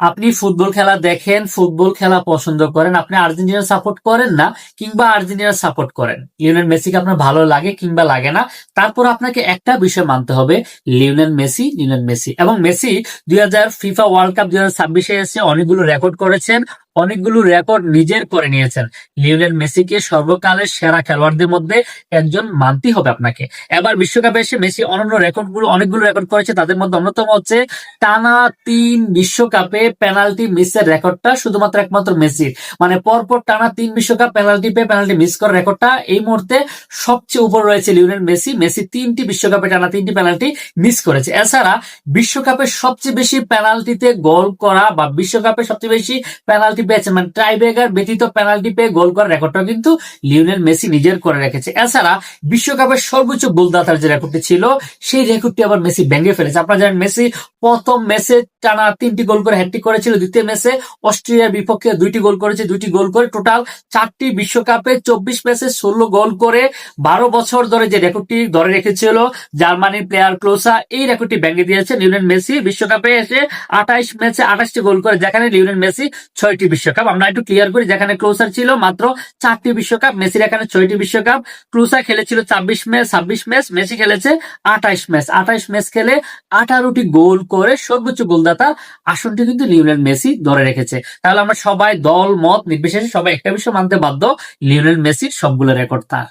আপনি ফুটবল খেলা দেখেন, ফুটবল খেলা পছন্দ করেন, আপনি আর্জেন্টিনা সাপোর্ট করেন না কিংবা আর্জেন্টিনা সাপোর্ট করেন, লিওনেল মেসিকে আপনার ভালো লাগে কিংবা লাগে না, তারপর আপনাকে একটা বিষয় মানতে হবে, লিওনেল মেসি এবং মেসি 2000 ফিফা ওয়ার্ল্ড কাপ 2026-এ এসে অনেকগুলো রেকর্ড করেছেন, অনেকগুলো রেকর্ড নিজের করে নিয়েছেন। লিওনেল মেসিকে সর্বকালের সেরা খেলোয়াড়দের মধ্যে একজন মানতেই হবে আপনাকে। এবার বিশ্বকাপে এসে মেসি অনেকগুলো রেকর্ড করেছে, তাদের মধ্যে অন্যতম হচ্ছে টানা 3 বিশ্বকাপে পেনাল্টি মিসের রেকর্ডটা শুধুমাত্র একমাত্র মেসির। মানে পরপর টানা 3 বিশ্বকাপ পেনাল্টি পেয়ে পেনাল্টি মিস করার রেকর্ডটা এই মুহূর্তে সবচেয়ে উপর রয়েছে লিওনেল মেসি। মেসি 3টি বিশ্বকাপে টানা 3টি পেনাল্টি মিস করেছে। এছাড়া বিশ্বকাপে সবচেয়ে বেশি পেনাল্টিতে গোল করা বা বিশ্বকাপে সবচেয়ে বেশি পেনাল্টি পেয়েছেন, মানে টাইব্রেকার ব্যতীত পেনাল্টি পেয়ে গোল করার রেকর্ডটা কিন্তু লিওনেল মেসি নিজের করে রেখেছে। এছাড়া বিশ্বকাপের সর্বোচ্চ গোলদাতার যে রেকর্ডটি ছিল, সেই রেকর্ডটি আবার মেসি ভেঙে ফেলেছে। আপনারা জানেন মেসি প্রথম ম্যাচে টানা 3টি গোল করে হ্যাটট্রিক করেছিল, দ্বিতীয় ম্যাচে অস্ট্রেলিয়ার বিপক্ষে 2টি গোল করেছে, 2টি গোল করে টোটাল 4টি বিশ্বকাপে 24 ম্যাচে 16 গোল করে 12 বছর ধরে যে রেকর্ডটি ধরে রেখেছিল জার্মানির প্লেয়ার ক্লোসা, এই রেকর্ডটি ভেঙে দিয়েছে লিওনেল মেসি। বিশ্বকাপে এসে 28 ম্যাচে 28টি গোল করে, যেখানে লিওনেল মেসি 6টি বিশ্বকাপ। আমরা একটু ক্লিয়ার করি, যেখানে ক্লোসার ছিল মাত্র 4টি বিশ্বকাপ, মেসির এখানে 6টি বিশ্বকাপ। ক্লোসা খেলেছিল 26 ম্যাচ, মেসি খেলেছে 28 ম্যাচ খেলে 18টি গোল করে সর্বোচ্চ গোলদাতা আসনটি কিন্তু লিওনেল মেসি ধরে রেখেছে। তাহলে আমরা সবাই দল মত নির্বিশেষে সবাই একটা বিষয় মানতে বাধ্য, লিওনেল মেসির সবগুলো রেকর্ড তার।